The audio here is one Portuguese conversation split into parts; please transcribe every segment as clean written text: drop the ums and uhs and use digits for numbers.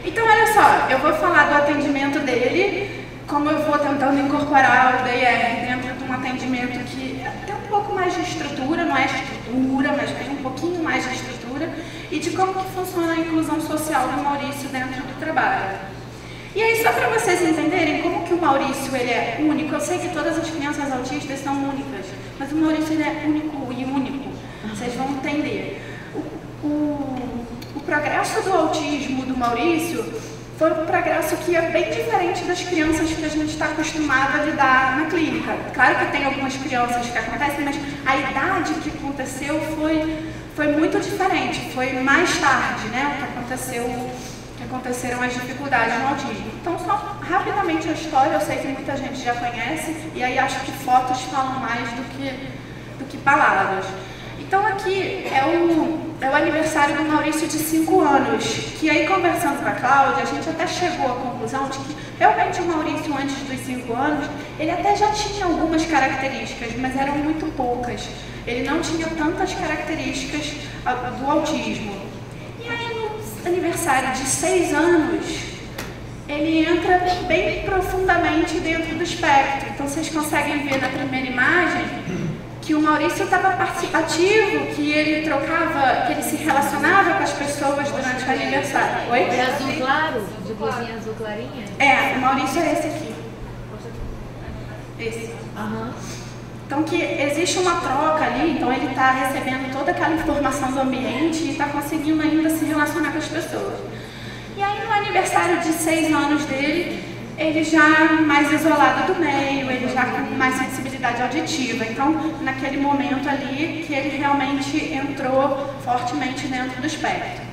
Então, olha só, eu vou falar do atendimento dele, como eu vou tentando incorporar o DIR dentro de um atendimento que tem um pouco mais de estrutura, não é estrutura, mas tem um pouquinho mais de estrutura, e de como que funciona a inclusão social do Maurício dentro do trabalho. E aí, só para vocês entenderem como que o Maurício ele é único, eu sei que todas as crianças autistas são únicas, mas o Maurício ele é único e único, vocês vão entender. O progresso do autismo do Maurício foi um progresso que é bem diferente das crianças que a gente está acostumado a lidar na clínica. Claro que tem algumas crianças que acontecem, mas a idade que aconteceu foi muito diferente, foi mais tarde, né, o que aconteceram as dificuldades no autismo. Então, só rapidamente a história, eu sei que muita gente já conhece, e aí acho que fotos falam mais do que palavras. Então aqui é o aniversário do Maurício de 5 anos, que aí conversando com a Cláudia, a gente até chegou à conclusão de que realmente o Maurício antes dos 5 anos, ele até já tinha algumas características, mas eram muito poucas. Ele não tinha tantas características do autismo. E aí no aniversário de 6 anos, ele entra bem profundamente dentro do espectro. Então vocês conseguem ver na primeira imagem que o Maurício estava participativo, que ele trocava, que ele se relacionava com as pessoas durante o aniversário. Oi? É azul claro? De blusinha azul clarinha? É, o Maurício é esse aqui. Esse. Aham. Então que existe uma troca ali, então ele está recebendo toda aquela informação do ambiente e está conseguindo ainda se relacionar com as pessoas. E aí no aniversário de 6 anos dele, ele já mais isolado do meio, ele já com mais sensibilidade auditiva. Então, naquele momento ali, que ele realmente entrou fortemente dentro do espectro.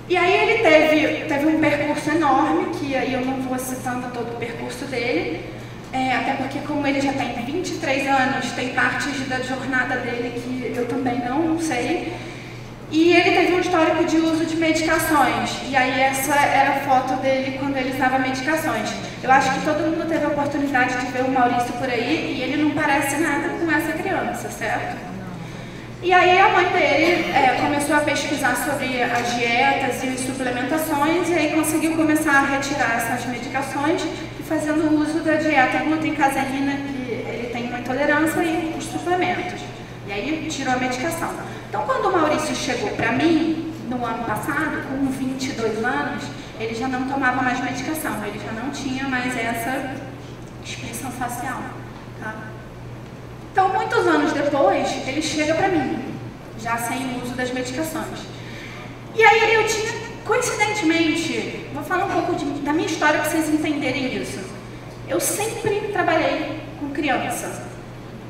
E aí ele teve um percurso enorme, que aí eu não vou citando todo o percurso dele, até porque como ele já tem 23 anos, tem partes da jornada dele que eu também não sei. E ele teve um histórico de uso de medicações, e aí essa era a foto dele quando ele usava medicações. Eu acho que todo mundo teve a oportunidade de ver o Maurício por aí, e ele não parece nada com essa criança, certo? E aí a mãe dele começou a pesquisar sobre as dietas e as suplementações, e aí conseguiu começar a retirar essas medicações, e fazendo uso da dieta glúten caseína, que ele tem uma intolerância, e os suplementos. E aí tirou a medicação. Então, quando o Maurício chegou para mim, no ano passado, com 22 anos, ele já não tomava mais medicação, ele já não tinha mais essa expressão facial. Tá? Então, muitos anos depois, ele chega para mim, já sem o uso das medicações. E aí eu tinha, coincidentemente, vou falar um pouco da minha história para vocês entenderem isso. Eu sempre trabalhei com criança,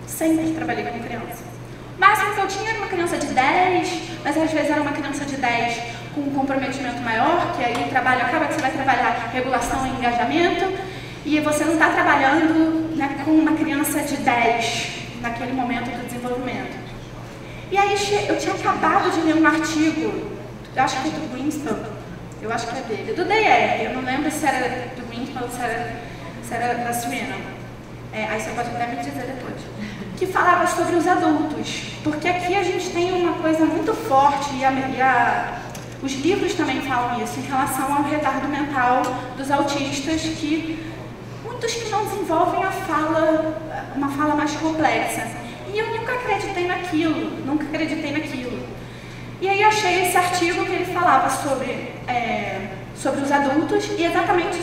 sempre trabalhei com criança. O máximo que eu tinha era uma criança de 10, mas às vezes era uma criança de 10 com um comprometimento maior, que aí acaba que você vai trabalhar regulação e engajamento, e você não está trabalhando, né, com uma criança de 10 naquele momento do desenvolvimento. E aí eu tinha acabado de ler um artigo, eu acho que é do Greenspan, eu acho que é dele, do DIR, eu não lembro se era do Greenspan ou se era da Serena. Aí você pode até me dizer depois. Que falava sobre os adultos, porque aqui a gente tem uma coisa muito forte, os livros também falam isso, em relação ao retardo mental dos autistas, que muitos que não desenvolvem uma fala mais complexa. E eu nunca acreditei naquilo, E aí achei esse artigo que ele falava sobre os adultos e exatamente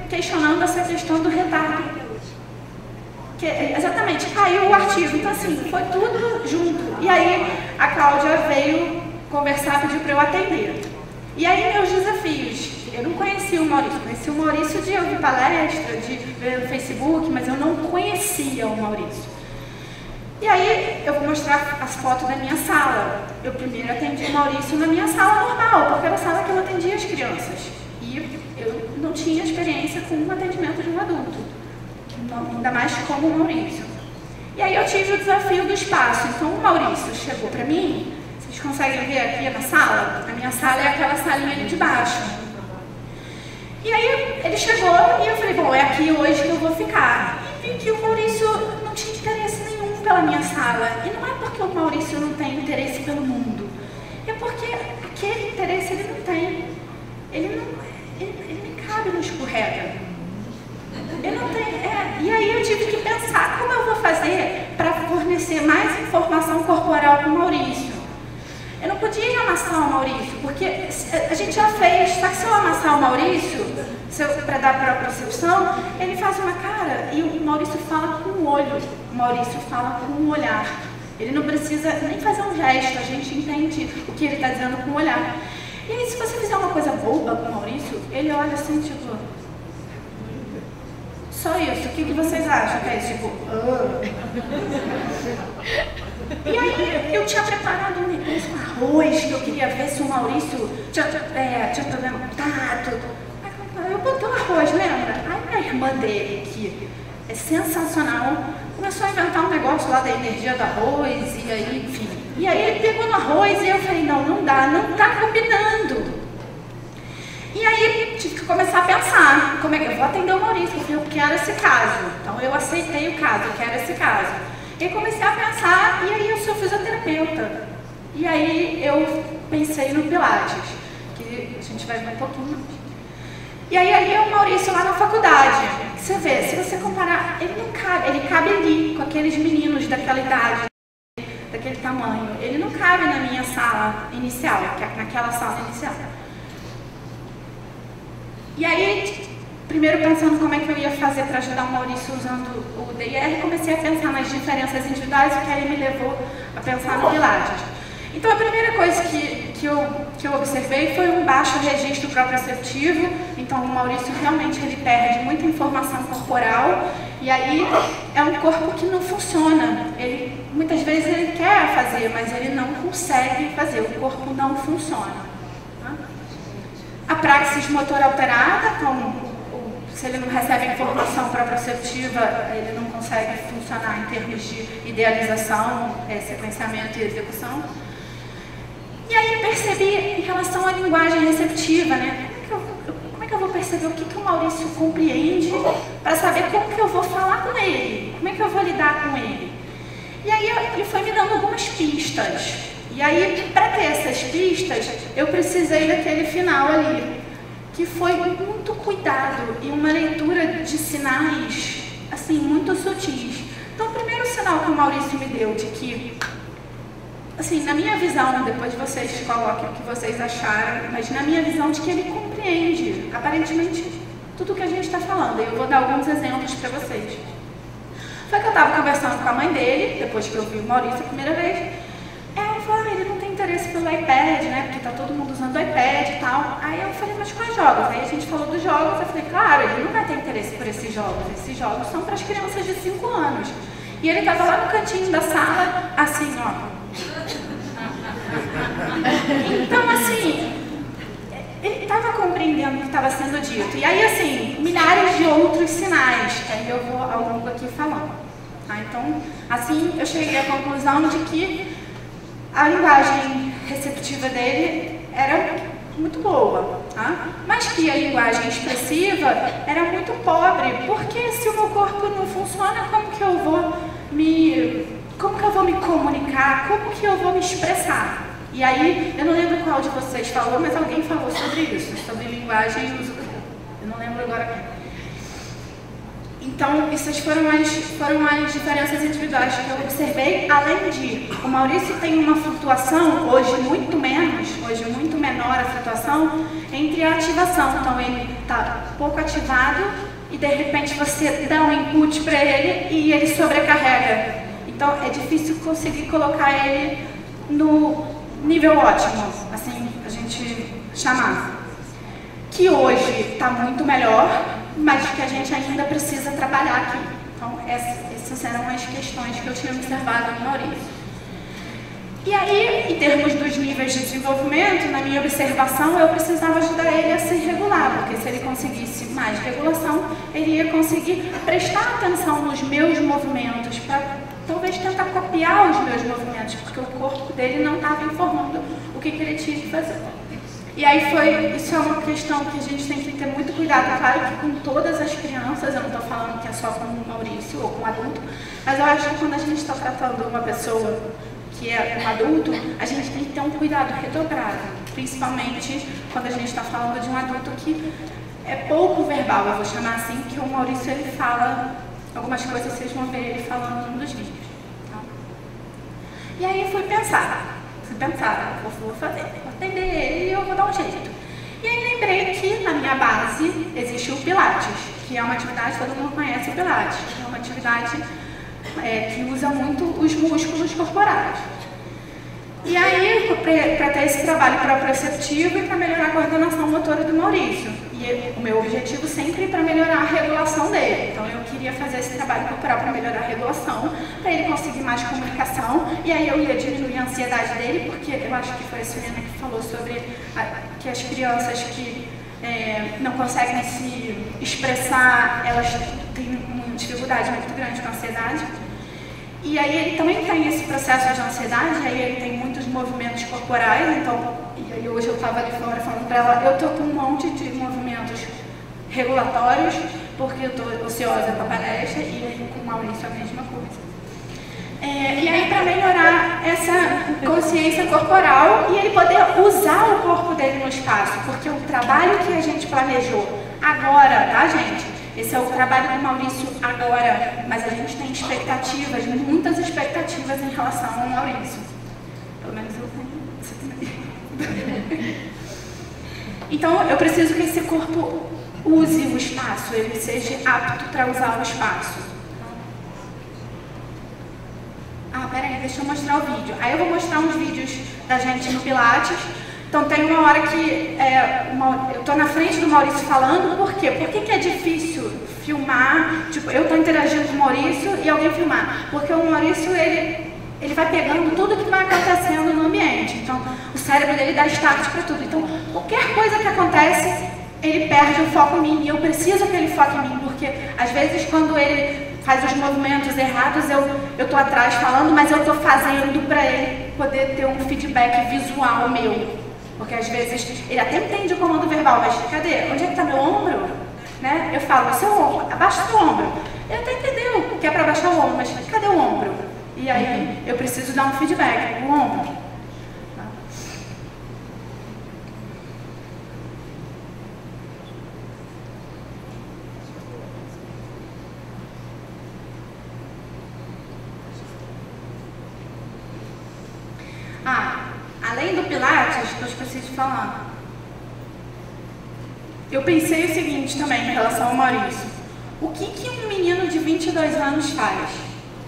questionando essa questão do retardo. Exatamente, caiu o artigo, então assim, foi tudo junto. E aí a Cláudia veio conversar, pediu para eu atender. E aí meus desafios, eu não conhecia o Maurício, conheci o Maurício de ouvir palestra, de ver no Facebook, mas eu não conhecia o Maurício. E aí eu vou mostrar as fotos da minha sala. Eu primeiro atendi o Maurício na minha sala normal, porque era a sala que eu atendia as crianças. E eu não tinha experiência com o atendimento de um adulto. Ainda mais como o Maurício. E aí eu tive o desafio do espaço. Então o Maurício chegou para mim, vocês conseguem ver aqui na sala? A minha sala é aquela salinha ali de baixo. E aí ele chegou e eu falei, bom, é aqui hoje que eu vou ficar. E vi que o Maurício não tinha interesse nenhum pela minha sala. E não é porque o Maurício não tem interesse pelo mundo. É porque interesse, ele não tem. Ele nem cabe no escorrega. Ele não tem. E aí eu tive que pensar como eu vou fazer para fornecer mais informação corporal para o Maurício. Eu não podia amassar o Maurício, porque a gente já fez, só que se eu amassar o Maurício, para dar para a percepção, ele faz uma cara e o Maurício fala com o olho, o Maurício fala com o olhar. Ele não precisa nem fazer um gesto, a gente entende o que ele está dizendo com o olhar. E aí, se você fizer uma coisa boba com o Maurício, ele olha assim, tipo, só isso, o que vocês acham? Que é isso, tipo, E aí, eu tinha preparado um negócio com arroz, que eu queria ver se o Maurício tinha perguntado. Eu botei o arroz, lembra? Aí a irmã dele, que é sensacional, começou a inventar um negócio lá da energia do arroz, e aí, enfim. E aí ele pegou no arroz e eu falei, não dá, não tá combinando. E aí tive que começar a pensar, como é que eu vou atender o Maurício? Eu quero esse caso. Então eu aceitei o caso, eu quero esse caso. E comecei a pensar, e aí eu sou fisioterapeuta. E aí eu pensei no Pilates, que a gente vai ver um pouquinho mais. E aí ali é o Maurício lá na faculdade. Você vê, se você comparar, ele não cabe, ele cabe ali, com aqueles meninos daquela idade, daquele tamanho. Ele não cabe na minha sala inicial, naquela sala inicial. E aí, primeiro pensando como é que eu ia fazer para ajudar o Maurício usando o DIR, comecei a pensar nas diferenças individuais, o que aí me levou a pensar no Pilates. Então a primeira coisa que eu observei foi um baixo registro proprioceptivo. Então o Maurício realmente ele perde muita informação corporal e aí é um corpo que não funciona. Muitas vezes ele quer fazer, mas ele não consegue fazer, o corpo não funciona. A praxis motora alterada, então se ele não recebe informação proprioceptiva, ele não consegue funcionar em termos de idealização, sequenciamento e execução. E aí percebi em relação à linguagem receptiva, né? Como é que eu vou perceber o que o Maurício compreende para saber como que eu vou falar com ele, como é que eu vou lidar com ele. E aí ele foi me dando algumas pistas. E aí, para ter essas pistas, eu precisei daquele final ali, que foi muito cuidado e uma leitura de sinais, assim, muito sutis. Então, o primeiro sinal que o Maurício me deu de que, assim, na minha visão, depois vocês coloquem o que vocês acharam, mas na minha visão de que ele compreende, aparentemente, tudo o que a gente está falando. E eu vou dar alguns exemplos para vocês. Foi que eu estava conversando com a mãe dele, depois que eu vi o Maurício a primeira vez. Ela falou, ele não tem interesse pelo iPad, né, porque tá todo mundo usando o iPad e tal. Aí eu falei, mas quais jogos? Aí a gente falou dos jogos, eu falei, claro, ele não vai ter interesse por esses jogos são para as crianças de 5 anos. E ele estava lá no cantinho da sala, assim, ó. Então, assim, ele estava compreendendo o que estava sendo dito. E aí, assim, milhares de outros sinais, que aí eu vou ao longo aqui falando. Tá? Então, assim, eu cheguei à conclusão de que a linguagem receptiva dele era muito boa, tá? Mas que a linguagem expressiva era muito pobre, porque se o meu corpo não funciona, como que eu vou me comunicar, como que eu vou me expressar? E aí, eu não lembro qual de vocês falou, mas alguém falou sobre isso, sobre linguagem e uso do corpo. Eu não lembro agora quem. Então, essas foram as diferenças individuais que eu observei, além de o Maurício tem uma flutuação, hoje muito menor a flutuação, entre a ativação. Então, ele está pouco ativado e, de repente, você dá um input para ele e ele sobrecarrega. Então, é difícil conseguir colocar ele no nível ótimo, assim, a gente chamar. Que hoje está muito melhor, mas que a gente ainda precisa trabalhar aqui. Então, essas eram as questões que eu tinha observado no Maurício. E aí, em termos dos níveis de desenvolvimento, na minha observação, eu precisava ajudar ele a se regular, porque se ele conseguisse mais regulação, ele ia conseguir prestar atenção nos meus movimentos, para talvez tentar copiar os meus movimentos, porque o corpo dele não estava informando o que ele tinha que fazer. E aí isso é uma questão que a gente tem que ter muito cuidado, claro que com todas as crianças, eu não estou falando que é só com o Maurício ou com o adulto, mas eu acho que quando a gente está tratando uma pessoa que é um adulto, a gente tem que ter um cuidado redobrado, principalmente quando a gente está falando de um adulto que é pouco verbal, eu vou chamar assim, que o Maurício ele fala algumas coisas, vocês vão ver ele falando num dos vídeos. Tá? E aí fui pensar, vou fazer, vou atender ele e eu vou dar um jeito. E aí lembrei que na minha base existe o Pilates, que é uma atividade, todo mundo conhece o Pilates, é uma atividade que usa muito os músculos corporais. E aí, para ter esse trabalho proprioceptivo e para melhorar a coordenação motora do Maurício. E o meu objetivo sempre é para melhorar a regulação dele. Então eu queria fazer esse trabalho corporal para melhorar a regulação, para ele conseguir mais comunicação. E aí eu ia diminuir a ansiedade dele, porque eu acho que foi a Silena que falou sobre que as crianças que não conseguem se expressar, elas têm uma dificuldade muito grande com a ansiedade. E aí ele também tem esse processo de ansiedade, aí ele tem muitos movimentos corporais, então, e aí hoje eu estava ali fora falando para ela, eu estou com um monte de movimentos regulatórios, porque eu estou ociosa com a palestra, e com o Maurício a mesma coisa. E aí para melhorar essa consciência corporal e ele poder usar o corpo dele no espaço, porque o trabalho que a gente planejou agora, tá gente? Esse é o trabalho do Maurício agora, mas a gente tem expectativas, muitas expectativas em relação ao Maurício. Pelo menos eu tenho. Então, eu preciso que esse corpo use o espaço, ele seja apto para usar o espaço. Peraí, deixa eu mostrar o vídeo. Aí eu vou mostrar uns vídeos da gente no Pilates. Então tem uma hora que eu estou na frente do Maurício falando, por quê? Por que é difícil filmar, tipo, eu estou interagindo com o Maurício e alguém filmar? Porque o Maurício, ele vai pegando tudo que vai acontecendo no ambiente, então o cérebro dele dá start para tudo. Então qualquer coisa que acontece, ele perde o foco em mim e eu preciso que ele foque em mim, porque às vezes quando ele faz os movimentos errados, eu estou atrás falando, mas eu estou fazendo para ele poder ter um feedback visual meu. Porque às vezes ele até entende o comando verbal, mas cadê? Onde é que está meu ombro? Né? Eu falo, seu ombro, abaixa o ombro. Ele até entendeu que é para abaixar o ombro, mas cadê o ombro? E aí eu preciso dar um feedback no ombro. Além do Pilates, que eu esqueci de falar, eu pensei o seguinte também em relação ao Maurício. O que um menino de 22 anos faz?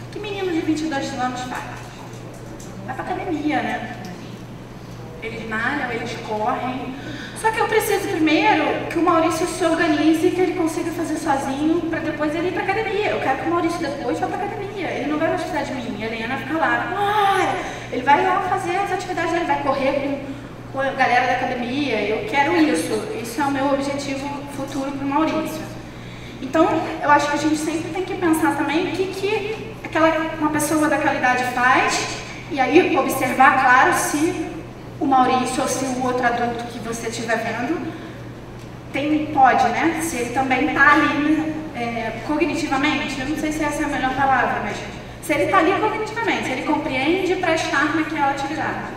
O que menino de 22 anos faz? Vai pra academia, né? Eles malham, eles correm. Só que eu preciso primeiro que o Maurício se organize e que ele consiga fazer sozinho para depois ele ir pra academia. Eu quero que o Maurício depois vá pra academia. Ele não vai mais precisar de mim. A Helena fica lá. Ele vai lá fazer as atividades dele, vai correr com a galera da academia. Eu quero isso. Isso é o meu objetivo futuro para o Maurício. Então, eu acho que a gente sempre tem que pensar também o que uma pessoa daquela idade faz e aí observar, claro, se o Maurício ou se o outro adulto que você estiver vendo pode, né? Se ele também está ali cognitivamente, eu não sei se essa é a melhor palavra, mas se ele está ali cognitivamente, se ele compreende para estar naquela atividade.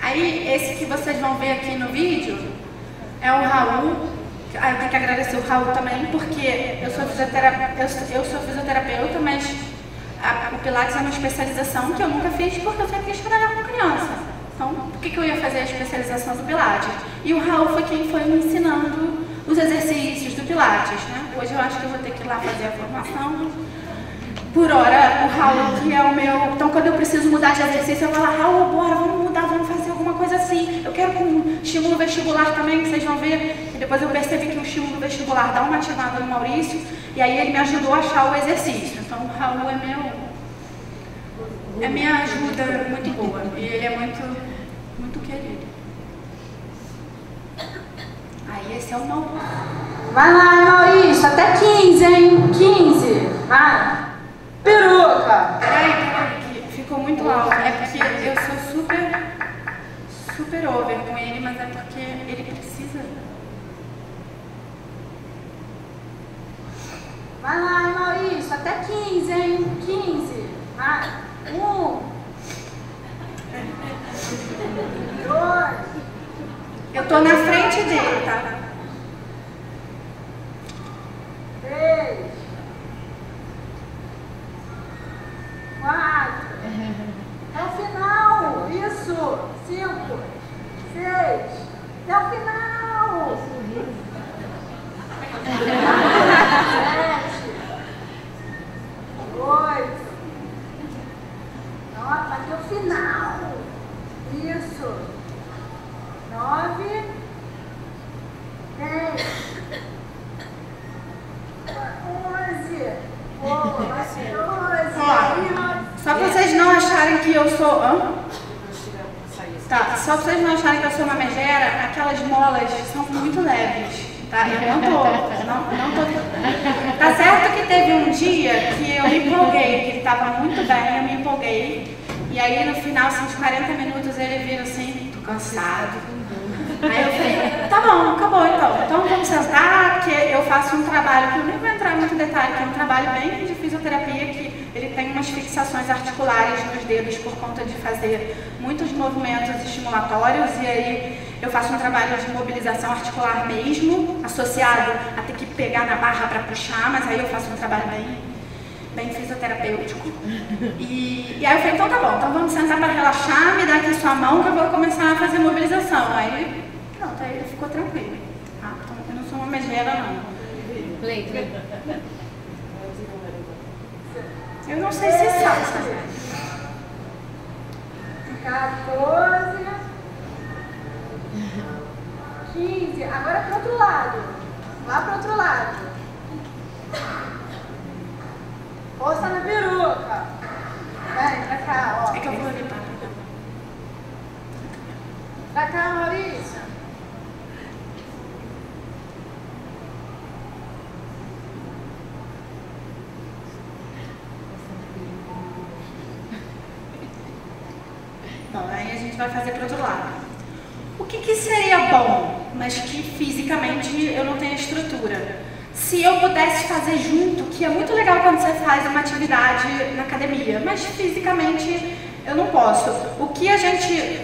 Aí, esse que vocês vão ver aqui no vídeo é o Raul. Eu tenho que agradecer o Raul também, porque eu sou fisioterapeuta, mas o Pilates é uma especialização que eu nunca fiz porque eu sempre quis trabalhar com criança. Então, por que eu ia fazer a especialização do Pilates? E o Raul foi quem foi me ensinando os exercícios do Pilates, né? Hoje eu acho que eu vou ter que ir lá fazer a formação. Por hora, o Raul, que é o meu... Então, quando eu preciso mudar de exercício, eu vou lá, Raul, bora, vamos mudar, vamos fazer alguma coisa assim. Eu quero com estímulo vestibular também, que vocês vão ver. E depois eu percebi que o estímulo vestibular dá uma ativada no Maurício, e aí ele me ajudou a achar o exercício. Então, o Raul é minha ajuda muito boa, e ele é muito querido. Aí, esse é o Maurício. Vai lá, Maurício, até 15, hein? 15, vai. Peruca! Peraí, que ficou muito alto. É porque eu sou super super over com ele, mas é porque ele precisa. Vai lá, Maurício, até 15, hein? 15. Vai. 1. 2. Eu tô na frente dele, tá? 3. 4. É o final. Isso. 5. 6. É o final. 7. 8. Nossa, aqui é o final. Isso. 9. 10. 11. Boa, vai ser 12. Só pra vocês não acharem que eu sou... Tá, só pra vocês não acharem que eu sou uma megera, aquelas molas são muito leves, tá? Eu não tô... Tá certo que teve um dia que eu me empolguei, que ele tava muito bem, eu me empolguei. E aí no final, assim, de 40 minutos, ele vira assim, tô cansado. Aí eu falei, tá bom, acabou então. Então vamos sentar, que eu faço um trabalho, que eu nem vou entrar muito em detalhe, que é um trabalho bem de fisioterapia, que ele tem umas fixações articulares nos dedos por conta de fazer muitos movimentos estimulatórios, e aí eu faço um trabalho de mobilização articular mesmo, associado a ter que pegar na barra para puxar, mas aí eu faço um trabalho bem fisioterapêutico. E aí eu falei, então tá bom, então vamos sentar para relaxar, me dá aqui sua mão que eu vou começar a fazer mobilização. Aí, pronto, aí ele ficou tranquilo. Ah, então eu não sou uma megera, não. Letra. Eu não sei se sabe. 14. 15. Agora pro outro lado. Lá pro outro lado. Força na peruca. Vem pra cá, ó. É que eu vou limpar. Pra cá, Maurício. Bom, aí a gente vai fazer pro outro lado. O que seria bom, mas que fisicamente eu não tenho estrutura? Se eu pudesse fazer junto, que é muito legal quando você faz uma atividade na academia, mas fisicamente eu não posso. O que a gente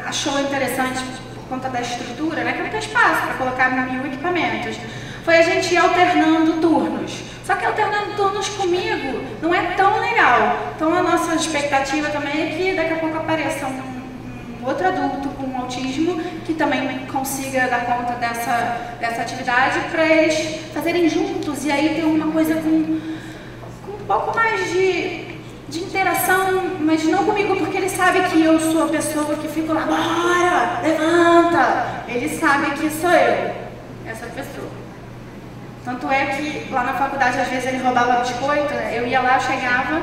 achou interessante por conta da estrutura, né, que não tem espaço para colocar 1000 equipamentos, foi a gente ir alternando turnos. Só que alternando turnos comigo não é tão legal. Então a nossa expectativa também é que daqui a pouco apareça um outro adulto com autismo que também consiga dar conta dessa atividade para eles fazerem juntos e aí ter uma coisa com um pouco mais de interação, mas não comigo porque ele sabe que eu sou a pessoa que fica lá, bora, levanta. Ele sabe que sou eu, essa pessoa. Tanto é que lá na faculdade às vezes ele roubava biscoito, eu ia lá, chegava,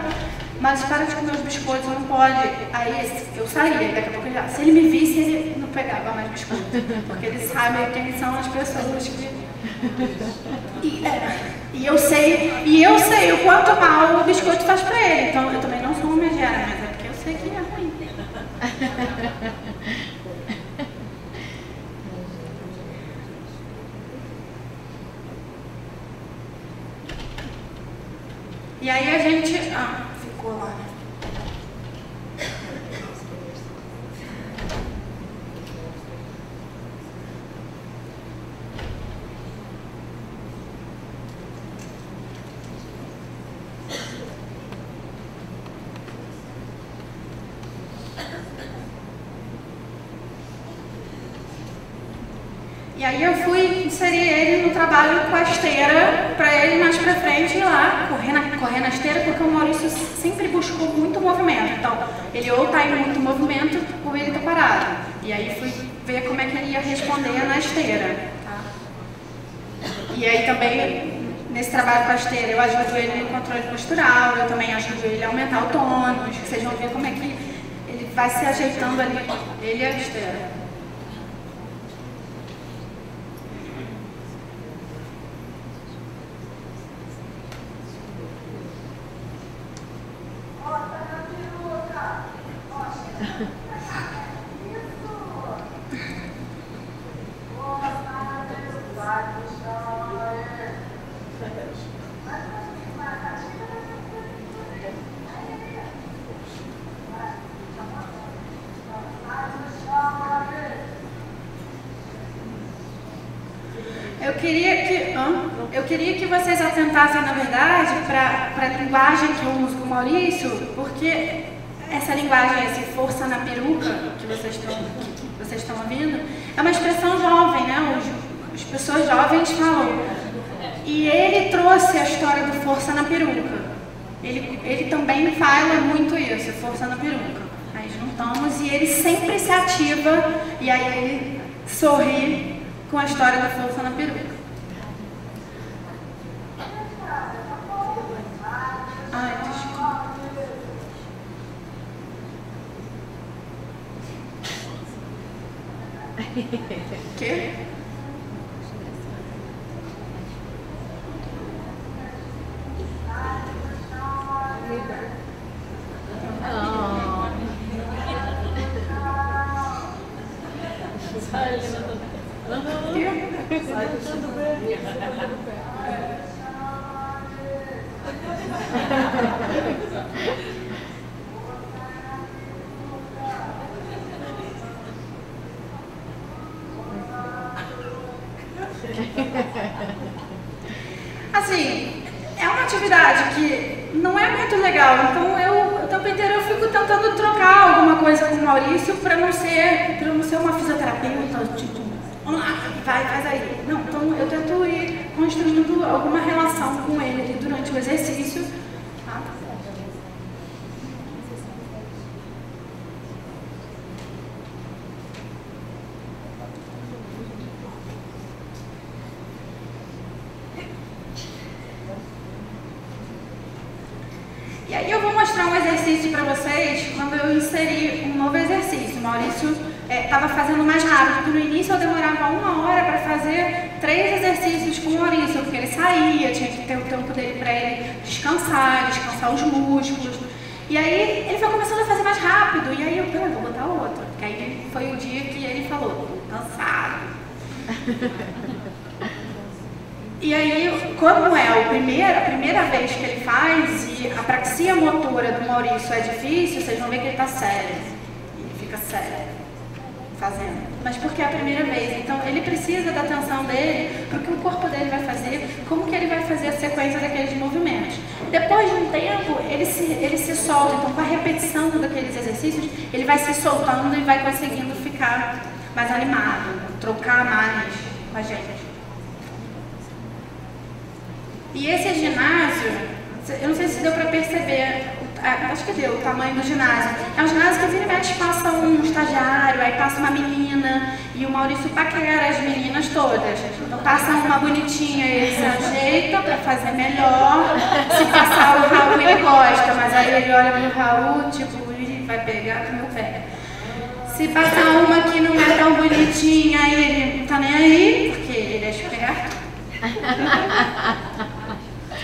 mas para de comer os biscoitos, não pode. Aí eu saía, daqui a pouco ele, se ele me visse, ele não pegava mais biscoito. Porque ele sabe quem são as pessoas que... E eu sei o quanto mal o biscoito faz pra ele. Então eu também não sou uma megera, mas é porque eu sei que é ruim. E aí a gente... ficou lá. E aí eu fui inserir ele no trabalho com a esteira, para ele mais pra frente ir lá, correr na esteira, porque o Maurício sempre buscou muito movimento. Então, ele ou tá em muito movimento, ou ele tá parado. E aí fui ver como é que ele ia responder na esteira. Tá? E aí também, nesse trabalho com a esteira, eu ajudo ele no controle postural, eu também ajudo ele a aumentar o tônus, vocês vão ver como é que ele vai se ajeitando ali, ele e a esteira. Eu queria que vocês atentassem, na verdade, para a linguagem que eu uso com o Maurício, porque essa linguagem, essa força na peruca que vocês estão ouvindo, é uma expressão jovem, né? As pessoas jovens falam. E ele trouxe a história do força na peruca. Ele também fala muito isso, força na peruca. Aí juntamos e ele sempre se ativa e aí ele sorri com a história da força na peruca. Ai, desculpa. Quê? Assim, é uma atividade que não é muito legal, então o tempo inteiro eu fico tentando trocar alguma coisa com o Maurício para não ser uma fisioterapeuta, tipo, vamos lá, vai, faz aí. Não, então eu tento ir construindo alguma relação com ele durante o exercício. Tá? E aí eu vou mostrar um exercício para vocês quando eu inseri um novo exercício. O Maurício estava fazendo mais rápido, porque no início eu demorava 1 hora para fazer 3 exercícios com o Maurício, porque ele saía, tinha que ter o tempo dele para ele descansar os músculos. E aí ele foi começando a fazer mais rápido, e aí eu falei, vou botar outro. Porque aí foi o dia que ele falou, tô cansado. E aí, como é a primeira vez que ele faz e a praxia motora do Maurício é difícil, vocês vão ver que ele está sério. Ele fica sério fazendo. Mas porque é a primeira vez. Então, ele precisa da atenção dele para o que o corpo dele vai fazer, como que ele vai fazer a sequência daqueles movimentos. Depois de um tempo, ele se solta. Então, com a repetição daqueles exercícios, ele vai se soltando e vai conseguindo ficar mais animado, trocar mais com a gente. E esse ginásio, eu não sei se deu para perceber, acho que deu, o tamanho do ginásio. É um ginásio que vira e mexe, passa um estagiário, aí passa uma menina, e o Maurício paquera as meninas todas. Então passa uma bonitinha, ele se ajeita para fazer melhor. Se passar o Raul, ele gosta, mas aí ele olha pro Raul, tipo, ele vai pegar com meu pé. Se passar uma que não é tão bonitinha, aí ele não tá nem aí, porque ele é esperto.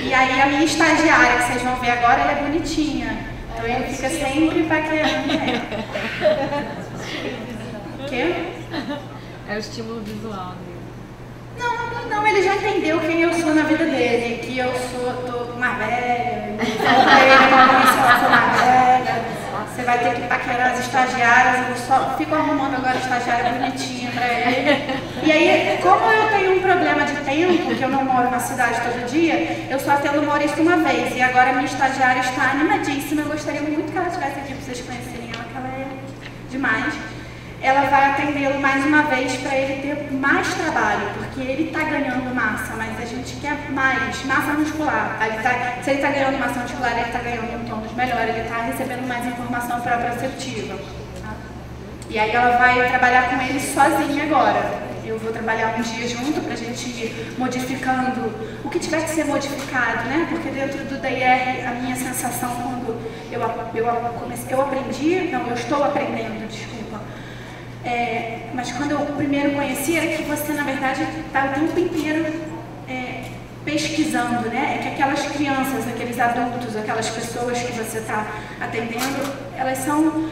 E aí a minha estagiária, que vocês vão ver agora, ela é bonitinha. Então ele fica sempre paquerando ela. O quê? É o estímulo visual dele. Não, ele já entendeu quem eu sou na vida dele. Que eu tô mais velha. Pra ele, Maurício, eu sou mais velha. Você vai ter que paquerar as estagiárias. Eu só fico arrumando agora a estagiária bonitinha pra ele. E aí, como eu tenho um problema de tempo, que eu não moro na cidade todo dia, eu só atendo o Maurício uma vez. E agora a minha estagiária está animadíssima. Eu gostaria muito que ela estivesse aqui para vocês conhecerem ela, que ela é demais. Ela vai atendê-lo mais uma vez para ele ter mais trabalho, porque ele está ganhando massa, mas a gente quer mais massa muscular. Se ele está ganhando massa muscular, ele está ganhando um tônus melhor, ele está recebendo mais informação proprioceptiva. Tá? E aí ela vai trabalhar com ele sozinha agora. Eu vou trabalhar um dia junto para a gente ir modificando o que tiver que ser modificado, né? Porque dentro do DIR, a minha sensação quando eu estou aprendendo, desculpa. Mas quando eu primeiro conheci, era que você, na verdade, está o tempo inteiro pesquisando, né? É que aquelas crianças, aqueles adultos, aquelas pessoas que você está atendendo, elas são...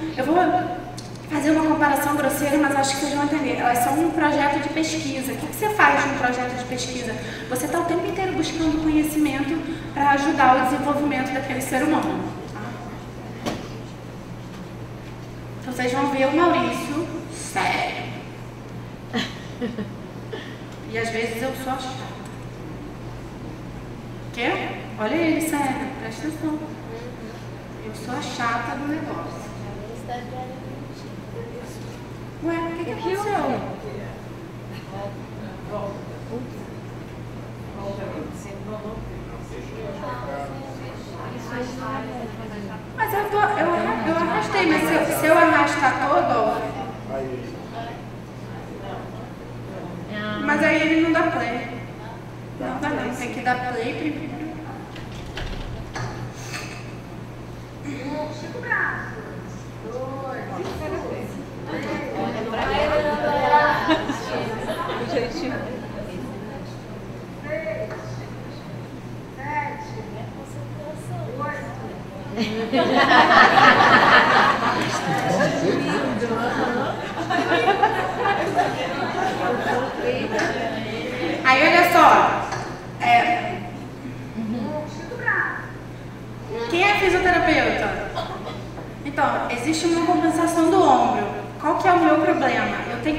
fazer uma comparação grosseira, mas acho que vocês vão entender. Elas são um projeto de pesquisa. O que você faz num projeto de pesquisa? Você está o tempo inteiro buscando conhecimento para ajudar o desenvolvimento daquele ser humano. Tá? Então vocês vão ver o Maurício sério. E às vezes eu sou a chata. Quê? Olha ele sério, presta atenção. Eu sou a chata do negócio. Ué, o que aconteceu? Mas eu arrastei, mas se eu arrastar todo, mas aí ele não dá play. Não dá não, tem que dar play primeiro. Chico braço. 2, 3, 7, 8. Aí olha só, quem é fisioterapeuta? Então, existe uma compensação do ombro. Qual que é o meu problema? Eu tenho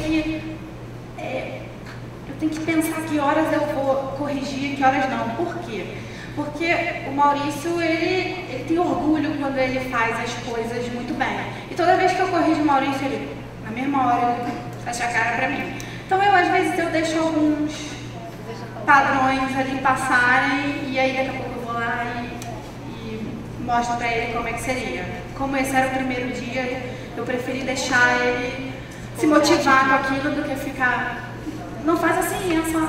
que pensar que horas eu vou corrigir, que horas não. Por quê? Porque o Maurício, ele tem orgulho quando ele faz as coisas muito bem. E toda vez que eu corrijo o Maurício, ele, na mesma hora, ele fecha a cara pra mim. Então, às vezes, eu deixo alguns padrões ali passarem e aí daqui a pouco eu vou lá e mostro pra ele como é que seria. Como esse era o primeiro dia, eu preferi deixar ele se motivar com aquilo do que ficar... Não faz assim, é só...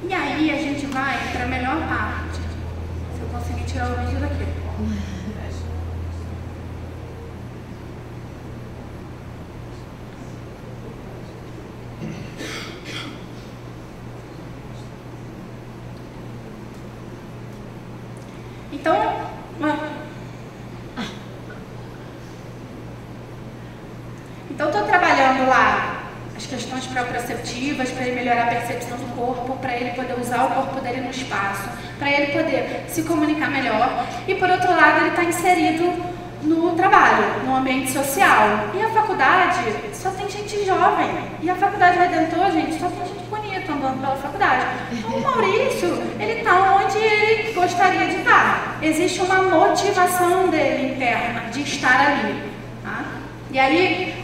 E aí a gente vai para a melhor parte. Se eu conseguir tirar o vídeo daqui. Então eu estou trabalhando lá as questões proprioceptivas para ele melhorar a percepção do corpo, para ele poder usar o corpo dele no espaço, para ele poder se comunicar melhor. E por outro lado, ele está inserido no trabalho, no ambiente social. E a faculdade só tem gente jovem. E a faculdade Redentor, gente, só tem gente bonita andando pela faculdade. Então, o Maurício, ele está onde ele gostaria de estar. Existe uma motivação dele interna de estar ali. Tá? E aí,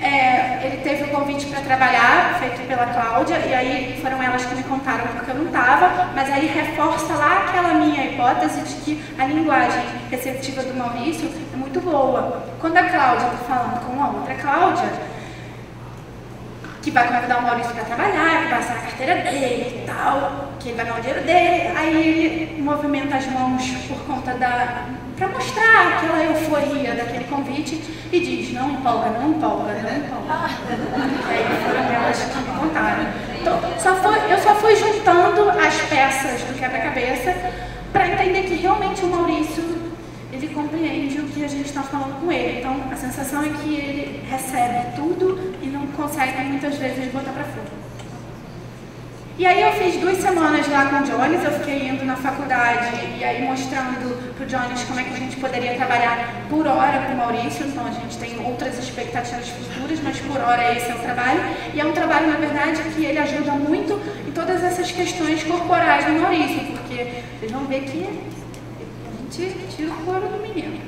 ele teve o convite para trabalhar, feito pela Cláudia, e aí foram elas que me contaram porque eu não estava, mas aí reforça lá aquela minha hipótese de que a linguagem receptiva do Maurício é muito boa. Quando a Cláudia está falando com a outra Cláudia, que vai convidar o Maurício para trabalhar, que vai assinar a carteira dele e tal, que ele vai ganhar o dinheiro dele, aí ele movimenta as mãos por conta para mostrar aquela euforia daquele convite e diz, não empolga, não empolga, não empolga. E aí foram elas que me contaram. Então, eu só fui juntando as peças do quebra-cabeça para entender que realmente o Maurício, ele compreende o que a gente está falando com ele. Então, a sensação é que ele recebe tudo e não consegue, muitas vezes, botar para fora. E aí eu fiz 2 semanas lá com o Jones, eu fiquei indo na faculdade e aí mostrando para o Jones como é que a gente poderia trabalhar por hora com o Maurício. Então, a gente tem outras expectativas futuras, mas por hora esse é o trabalho. E é um trabalho, na verdade, que ele ajuda muito em todas essas questões corporais do Maurício, porque vocês vão ver que tira o couro do menino.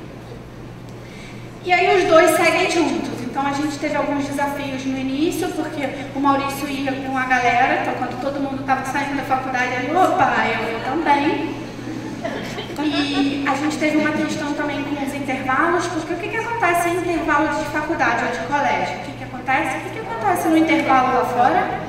E aí os dois seguem juntos. Então a gente teve alguns desafios no início, porque o Maurício ia com a galera, então quando todo mundo estava saindo da faculdade, ele, opa, eu também. E a gente teve uma questão também com os intervalos, porque o que acontece em intervalo de faculdade ou de colégio? O que acontece no intervalo lá fora?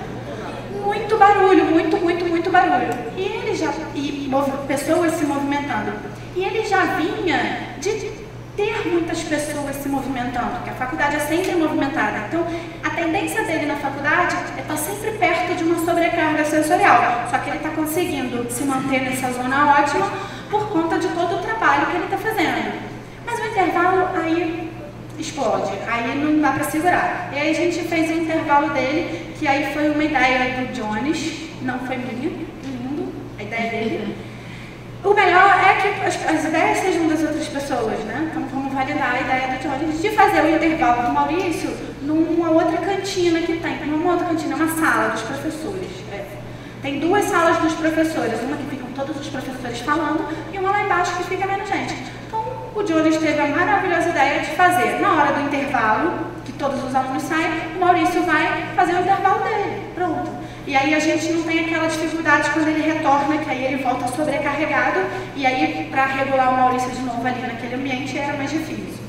Muito barulho, muito barulho. E pessoas se movimentando. E ele já vinha de ter muitas pessoas se movimentando, porque a faculdade é sempre movimentada. Então, a tendência dele na faculdade é estar sempre perto de uma sobrecarga sensorial. Só que ele está conseguindo se manter nessa zona ótima, por conta de todo o trabalho que ele está fazendo. Mas o intervalo aí explode, aí não dá para segurar. E aí a gente fez o intervalo dele, que aí foi uma ideia do Jones, não foi minha, lindo, a ideia dele. O melhor é que as ideias sejam das outras pessoas, né? Então vamos validar a ideia do Jones de fazer o intervalo do Maurício numa outra cantina que tem, numa outra cantina, uma sala dos professores. Tem duas salas dos professores, uma que ficam todos os professores falando e uma lá embaixo que fica menos gente. Então o Jones teve a maravilhosa ideia de fazer, na hora do intervalo, que todos os alunos saem, o Maurício vai fazer o intervalo dele, pronto. E aí a gente não tem aquela dificuldade quando ele retorna, que aí ele volta sobrecarregado, e aí para regular o Maurício de novo ali naquele ambiente era mais difícil.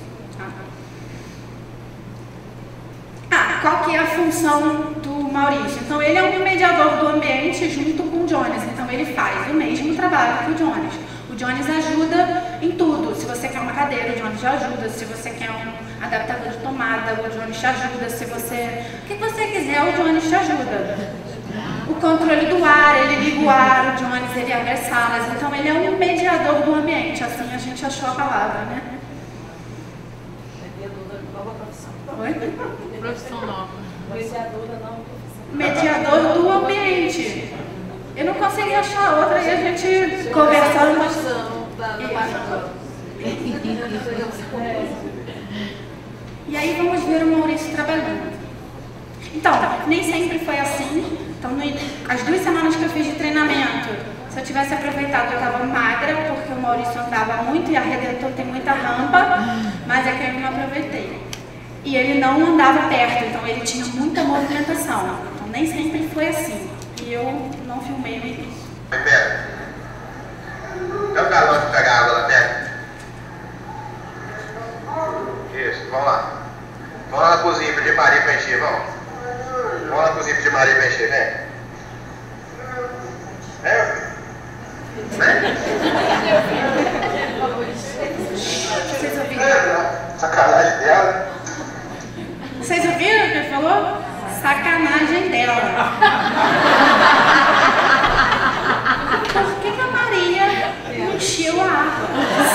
Qual que é a função do Maurício? Então ele é um mediador do ambiente junto com o Jones, então ele faz o mesmo trabalho que o Jones. O Jones ajuda em tudo. Se você quer uma cadeira, o Jones te ajuda. Se você quer um adaptador de tomada, o Jones te ajuda. Se você... O que você quiser, o Jones te ajuda. O controle do ar, ele liga o ar, o Jones, ele abre as salas. Então ele é um mediador do ambiente, assim a gente achou a palavra, né? Mediador da nova profissão. Oi? Profissão nova. Mediador da nova profissão. Mediador do ambiente. Eu não consegui achar outra e a gente conversando. E aí vamos ver o Maurício trabalhando. Então, nem sempre foi assim. Então, as 2 semanas que eu fiz de treinamento, se eu tivesse aproveitado, eu estava magra, porque o Maurício andava muito e a Redentor tem muita rampa, mas é que eu não aproveitei. E ele não andava perto, então ele tinha muita movimentação. Então, nem sempre foi assim. E eu não filmei no início. Pera. Dá um galão de pegar água lá perto. Isso, vamos lá. Vamos lá na cozinha pedir Maria pra encher, vamos. Vamos lá na cozinha pedir Maria pra encher, vem. Vem. Vocês ouviram? Sacanagem dela. Vocês ouviram o que ele falou? Sacanagem dela. Por que a Maria encheu a água?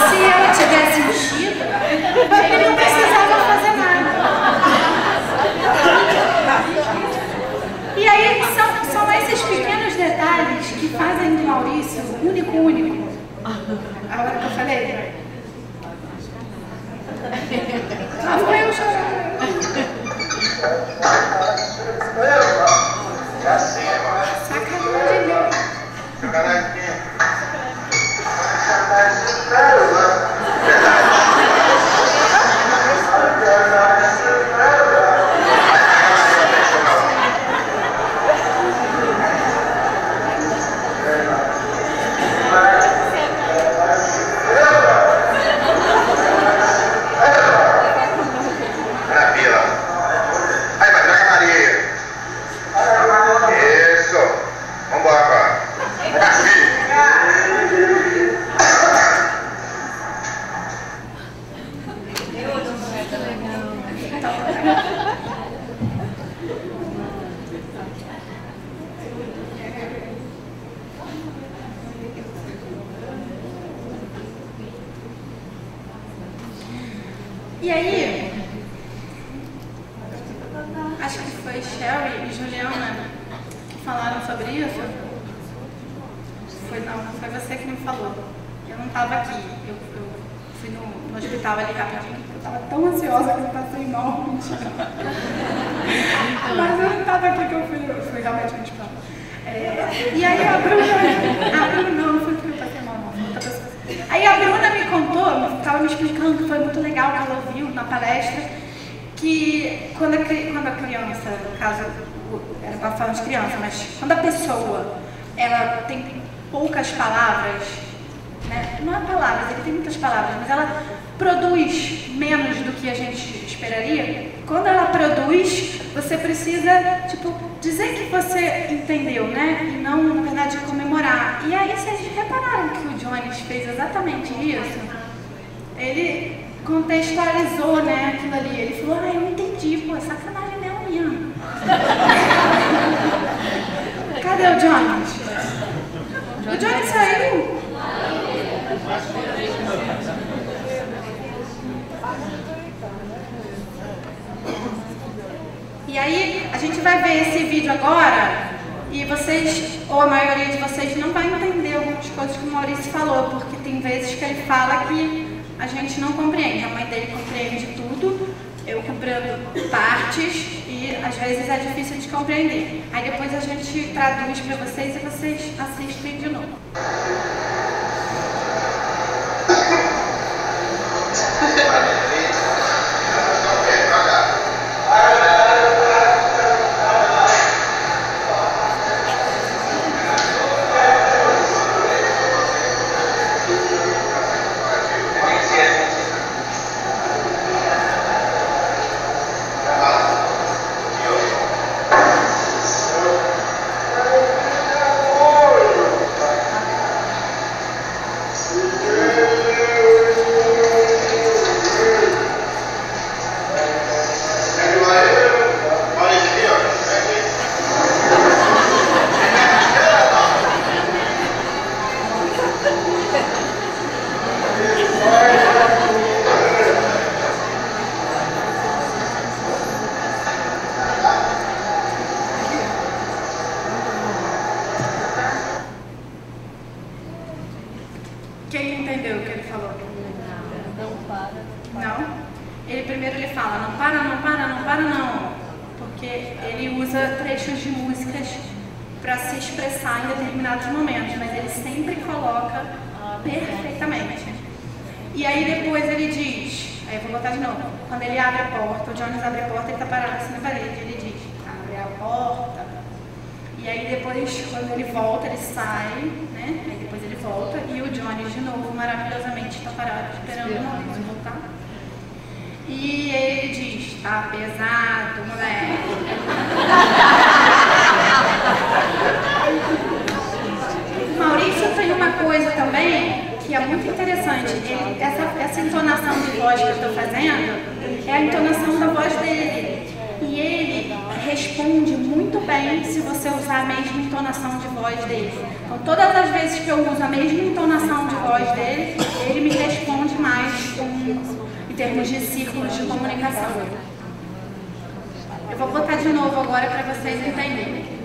Se ela tivesse enchido, ele não precisava fazer nada. E aí são esses pequenos detalhes que fazem do Maurício único. A hora que eu falei. Lá vou eu chorar. É assim, mano. Sacanagem dela. Sacanagem. E aí, acho que foi Sherry e Juliana que falaram sobre isso. Não foi você que me falou. Eu não estava aqui. Eu fui no hospital ali rapidinho, porque eu estava tão ansiosa que eu passei mal. Mentira. Mas eu não estava aqui que eu fui realmente no hospital. E aí a Bruna não foi porque eu passei mal, não, foi outra pessoa. Aí a Bruna me contou, estava me explicando que foi muito legal que ela ouviu na palestra, que quando a criança, no caso, era para falar de criança, mas quando a pessoa ela tem poucas palavras, né? Não é palavras, ele tem muitas palavras, mas ela produz menos do que a gente esperaria. Quando ela produz, você precisa, dizer que você entendeu, né? E não, na verdade, comemorar. E aí, vocês repararam que o Jones fez exatamente isso? Ele contextualizou, né, aquilo ali. Ele falou, eu entendi, pô, sacanagem dela mesmo. Cadê o Jones? O Jones saiu? E aí, a gente vai ver esse vídeo agora e vocês, ou a maioria de vocês, não vai entender algumas coisas que o Maurício falou, porque tem vezes que ele fala que a gente não compreende. A mãe dele compreende tudo, eu compreendo partes e às vezes é difícil de compreender. Aí depois a gente traduz para vocês e vocês assistem de novo. Quem entendeu o que ele falou? Não para. Não? Primeiro ele fala, não para, não para, não para, não. Porque ele usa trechos de músicas para se expressar em determinados momentos, mas ele sempre coloca perfeitamente. E aí depois ele diz, aí eu vou botar de novo, quando ele abre a porta, o Jones abre a porta, ele está parado assim na parede, ele diz, abre a porta. E aí depois, quando ele volta, ele sai, né? Aí depois ele volta e o Jones de novo, maravilhosamente, está parado esperando o Maurício voltar. E ele diz, tá pesado, moleque. O Maurício tem uma coisa também que é muito interessante. Essa entonação de voz que eu estou fazendo é a entonação da voz dele. E ele responde muito bem se você usar a mesma entonação de voz dele. Então, todas as vezes que eu uso a mesma entonação de voz dele, ele me responde mais em termos de círculos de comunicação. Eu vou botar de novo agora para vocês entenderem.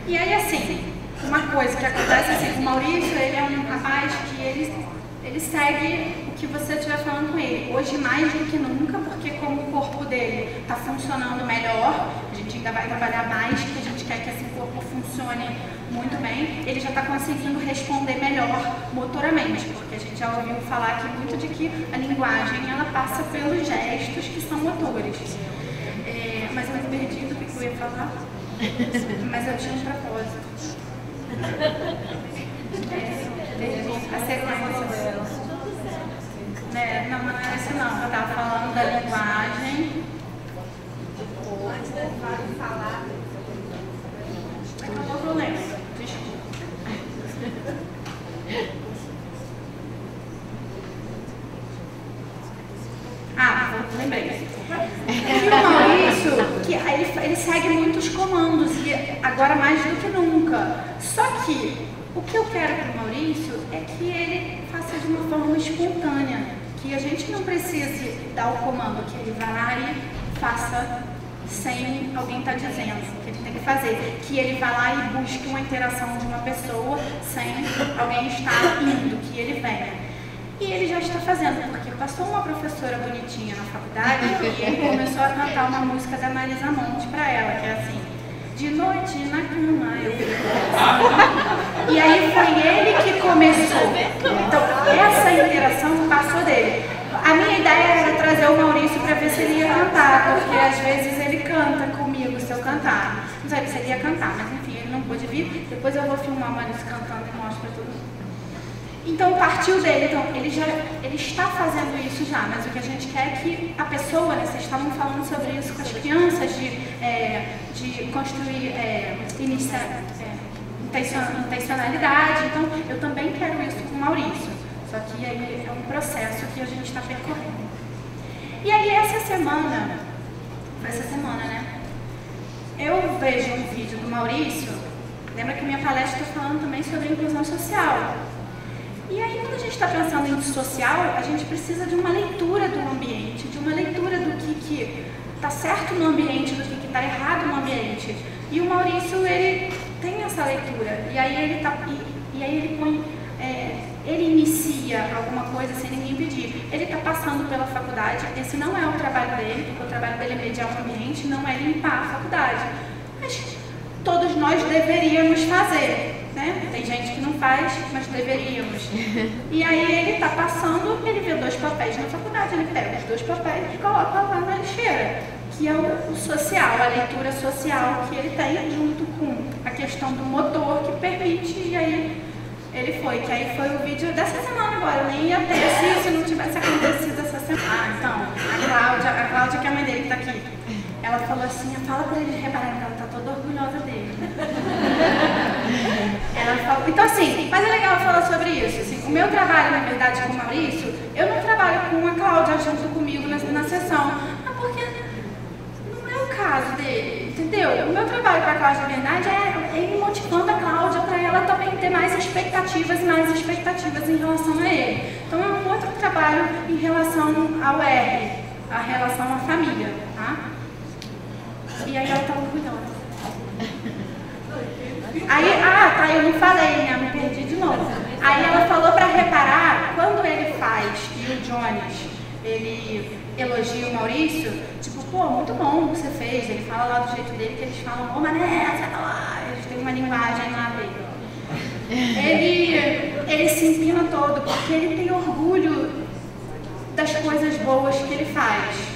E aí, assim, uma coisa que acontece assim, o Maurício, ele é um rapaz que ele segue o que você estiver falando com ele. Hoje, mais do que nunca, porque como o corpo dele está funcionando melhor, a gente ainda vai trabalhar mais, porque a gente quer que esse corpo funcione muito bem, ele já está conseguindo responder melhor motoramente, porque a gente já ouviu falar aqui muito de que a linguagem, ela passa pelos gestos que são motores. Mas eu me perdi do que eu ia falar. Mas eu tinha um propósito. A sequência. Não, não era isso não. Eu estava falando da linguagem. Antes de falar. Acabou o problema. Desculpa. Lembrei. E o Maurício, que ele segue muitos comandos, e agora mais do que nunca. Só que o que eu quero para o Maurício é que ele faça de uma forma espontânea, que a gente não precise dar o comando, que ele vá lá e faça sem alguém estar dizendo o que ele tem que fazer, que ele vá lá e busque uma interação de uma pessoa sem alguém estar indo, que ele venha. E ele já está fazendo, porque passou uma professora bonitinha na faculdade e ele começou a cantar uma música da Marisa Monte para ela, que é assim: de noite na cama eu fico pensando. E aí foi ele que começou. Então, essa interação passou dele. A minha ideia era trazer o Maurício para ver se ele ia cantar, porque às vezes ele canta comigo se eu cantar. Não sei se ele ia cantar, mas enfim, ele não pôde vir. Depois eu vou filmar o Maurício cantando e mostro para todo mundo. Então partiu dele, então ele está fazendo isso já, mas o que a gente quer é que a pessoa, né, vocês estavam falando sobre isso com as crianças, de construir intencionalidade, então eu também quero isso com o Maurício, só que aí é um processo que a gente está percorrendo. E aí essa semana, né, eu vejo um vídeo do Maurício, lembra que minha palestra está falando também sobre inclusão social. E aí, quando a gente está pensando em social, a gente precisa de uma leitura do ambiente, de uma leitura do que está certo no ambiente, do que está errado no ambiente. E o Maurício, ele tem essa leitura. E aí ele põe, ele inicia alguma coisa sem ninguém pedir. Ele está passando pela faculdade. Esse não é o trabalho dele, porque o trabalho dele é mediar o ambiente, não é limpar a faculdade. Mas todos nós deveríamos fazer. Né? Tem gente que não faz, mas deveríamos. E aí ele está passando, ele vê 2 papéis na faculdade, ele pega os 2 papéis e coloca lá na lixeira, que é o social, a leitura social que ele tem, junto com a questão do motor que permite, e aí ele foi, que aí foi o vídeo dessa semana agora, eu nem ia ter se não tivesse acontecido essa semana. Então, a Cláudia, que é a mãe dele que está aqui, ela falou assim, fala para eles repararem que ela está toda orgulhosa dele. Ela falou, então assim, mas é legal falar sobre isso. Assim, o meu trabalho, na verdade, com o Maurício, eu não trabalho com a Cláudia junto comigo na sessão, porque não é o caso dele, entendeu? O meu trabalho com a Cláudia, na verdade, é ele motivando a Cláudia para ela também ter mais expectativas em relação a ele. Então é um outro trabalho em relação ao R, a relação à família, tá? E aí ela tá orgulhosa. Aí, eu não falei, né? Me perdi de novo. Aí ela falou para reparar, quando ele faz, e o Jones, ele elogia o Maurício, tipo, pô, muito bom o que você fez. Ele fala lá do jeito dele, que eles falam, ô mané, sai pra lá. Eles têm uma linguagem lá dele. Ele se empina todo, porque ele tem orgulho das coisas boas que ele faz.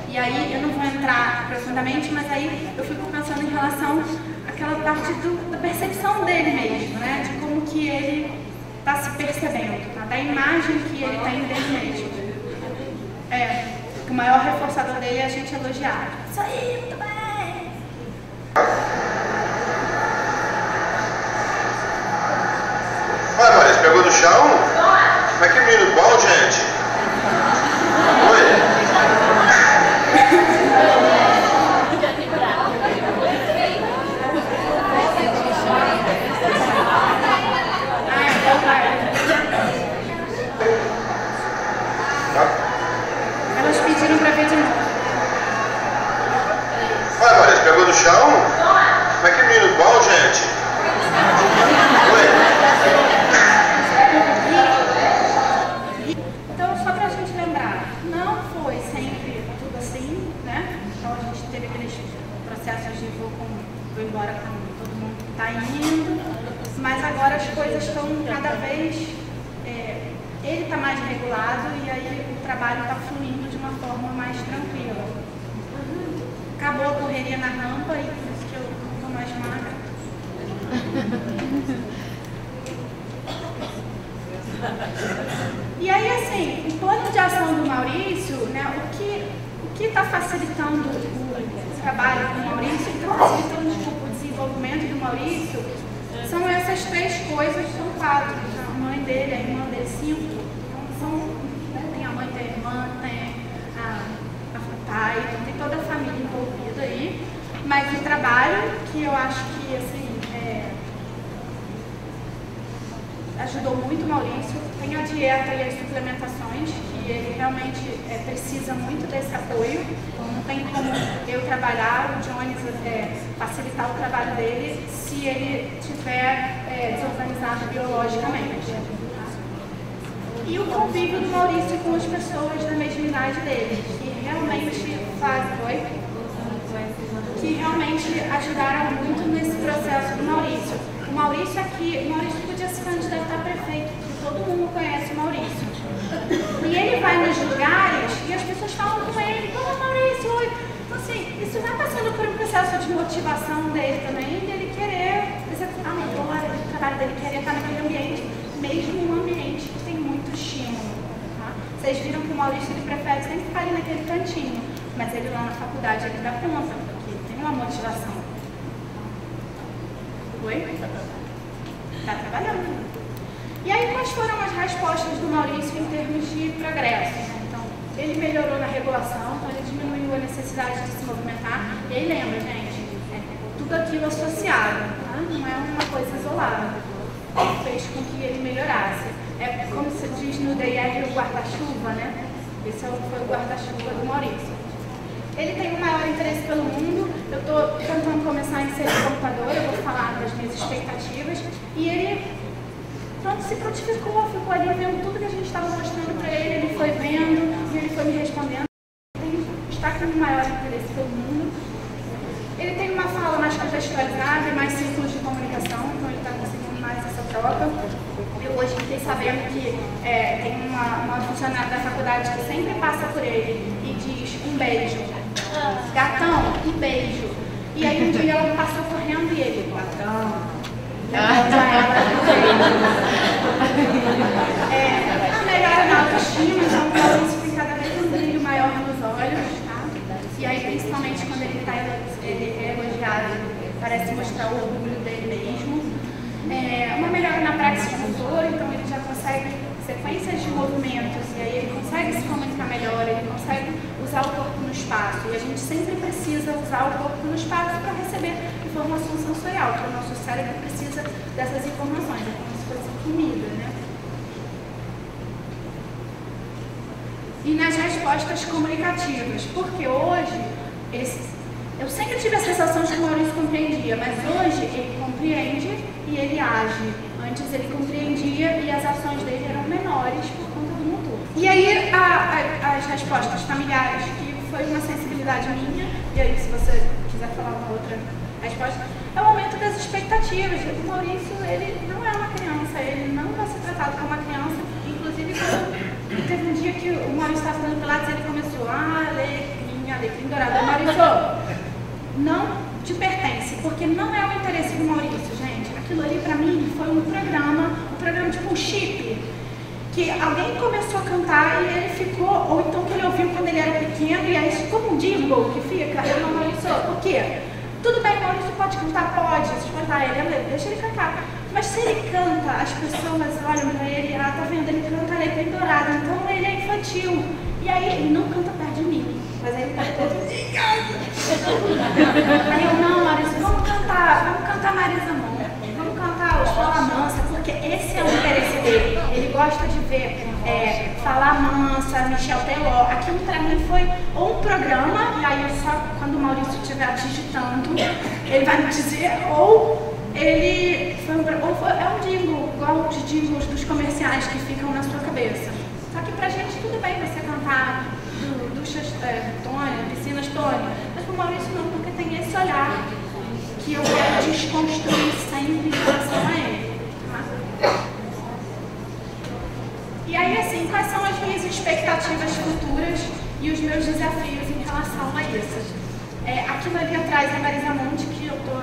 E aí, eu não vou entrar profundamente, mas aí eu fico pensando em relação àquela parte da percepção dele mesmo, né? De como que ele está se percebendo, tá? Da imagem que ele tem dele mesmo. O maior reforçador dele é a gente elogiar. Isso aí, muito bem! Vai, Maurício, pegou no chão? Mas que menino bom, gente! Oi? Elas pediram pra ver de novo. Vai, Maurício, pegou no chão? Mas que menino bom, gente! Oi? Então, só pra gente lembrar, não foi sempre tudo assim, né? Então a gente teve aqueles processos de vou embora com todo mundo que tá indo, mas agora as coisas estão cada vez, ele está mais regulado e aí o trabalho está fluindo de uma forma mais tranquila. Acabou a correria na rampa e por isso que eu estou mais magra. E aí, assim, o plano de ação do Maurício, né, o que está facilitando o trabalho do Maurício, o que está facilitando o desenvolvimento do Maurício, são essas 3 coisas, são 4. A mãe dele, a irmã dele, 5. Então, tem a mãe, tem a irmã, tem o pai, então tem toda a família envolvida aí. Mas o trabalho, que eu acho que, assim, ajudou muito o Maurício, tem a dieta e as suplementações, que ele realmente precisa muito desse apoio, então não tem como eu trabalhar, o Jones facilitar o trabalho dele se ele estiver desorganizado biologicamente. E o convívio do Maurício com as pessoas da mesma idade dele, que realmente que realmente ajudaram muito nesse processo do Maurício. O Maurício podia se candidatar a prefeito, porque todo mundo conhece o Maurício. E ele vai nos lugares e as pessoas falam com ele, ô Maurício, oi. Então assim, isso vai passando por um processo de motivação dele também, dele querer executar melhor o trabalho dele, querer estar naquele ambiente, mesmo um ambiente que tem muito estímulo. Tá? Vocês viram que o Maurício ele prefere sempre ficar ali naquele cantinho, mas ele lá na faculdade ele dá conta, porque tem uma motivação. Oi? Está trabalhando. E aí, quais foram as respostas do Maurício em termos de progresso? Então, ele melhorou na regulação, então ele diminuiu a necessidade de se movimentar. E aí, lembra, gente, tudo aquilo associado, tá? Não é uma coisa isolada. Fez com que ele melhorasse. É como se diz no DR o guarda-chuva, né? Esse foi o guarda-chuva do Maurício. Ele tem um maior interesse pelo mundo. Eu estou tentando começar a inserir o computador, eu vou falar das minhas expectativas. E ele se prontificou, ficou ali vendo tudo que a gente estava mostrando para ele, ele foi vendo e ele foi me respondendo. Ele está com um maior interesse pelo mundo. Ele tem uma fala mais contextualizada e mais círculos de comunicação, então ele está conseguindo mais essa troca. Eu hoje fiquei sabendo que tem uma funcionária da faculdade que sempre passa por ele e diz um beijo. Gatão, um beijo. E aí um dia ela passou correndo e ele, gatão. A melhora na autoestima, então o Maurício tem cada vez um brilho maior nos olhos, tá? E aí principalmente quando ele é elogiado, parece mostrar o orgulho dele mesmo. Uma melhora na praxis motor, então ele já consegue sequências de movimentos e aí ele consegue se comunicar melhor, ele consegue usar o corpo no espaço. E a gente sempre precisa usar o corpo no espaço para receber informação sensorial, porque o nosso cérebro precisa dessas informações, é como se fosse comida, né? E nas respostas comunicativas, porque hoje, eu sempre tive a sensação de que o Maurício compreendia, mas hoje ele compreende e ele age. Antes ele compreendia e as ações dele eram menores por conta do motor. E aí as respostas familiares, que foi uma sensibilidade minha, e aí se você quiser falar uma outra resposta, é o aumento das expectativas. O Maurício, ele não é uma criança, ele não vai ser tratado como uma criança. Inclusive, teve um dia que o Maurício estava fazendo pilates e ele começou, alecrim dourado. O Maurício, não te pertence, porque não é o interesse do Maurício, gente. Aquilo ali, pra mim, foi um programa tipo um chip, que alguém começou a cantar e ele ficou, ou então que ele ouviu quando ele era pequeno, e aí como um jingle que fica, eu não, Maurício, o quê? Tudo bem, Maurício pode cantar? Pode, se cantar ele, deixa ele cantar. Mas se ele canta, as pessoas olham pra ele, tá vendo, ele canta alecrim dourado, então ele é infantil. E aí ele não canta perto de mim, mas aí ele tá todo em casa. Aí eu, não, Maurício, vamos cantar Marisa Monte, vamos cantar os Fala Mansa, porque esse é o interesse dele. Ele gosta de ver Fala Mansa, Michel Teló. Aquilo pra mim foi ou um programa, e aí só quando o Maurício estiver digitando, ele vai me dizer, ou ele é um jingle, igual os jingles dos comerciais que ficam na sua cabeça. Só que pra gente tudo bem você cantar duchas Tônia, piscinas Tônia, mas pro Maurício não, porque tem esse olhar que eu quero desconstruir sempre em relação a ele. Tá? E aí, assim, quais são as minhas expectativas futuras e os meus desafios em relação a isso? Aquilo ali atrás é Marisa Monte, que eu estou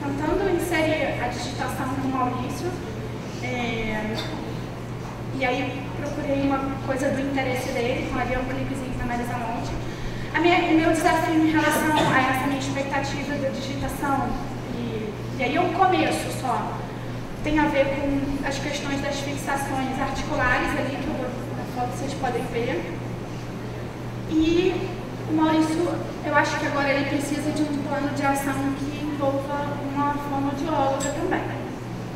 tentando inserir a digitação do Maurício. E aí procurei uma coisa do interesse dele, então ali é um clipezinho da Marisa Monte. O meu desafio em relação a essa minha expectativa da digitação, e aí é um começo só, tem a ver com as questões das fixações articulares ali, que na foto vocês podem ver. E o Maurício, eu acho que agora ele precisa de um plano de ação que envolva uma fonoaudióloga também.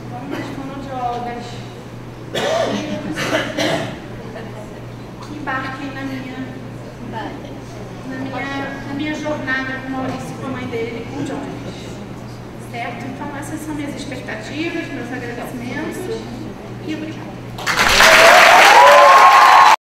Então, as fonoaudiólogas que embarquem na minha jornada com o Maurício, com a mãe dele, com o Jones. Certo? Então essas são minhas expectativas, meus agradecimentos e obrigada.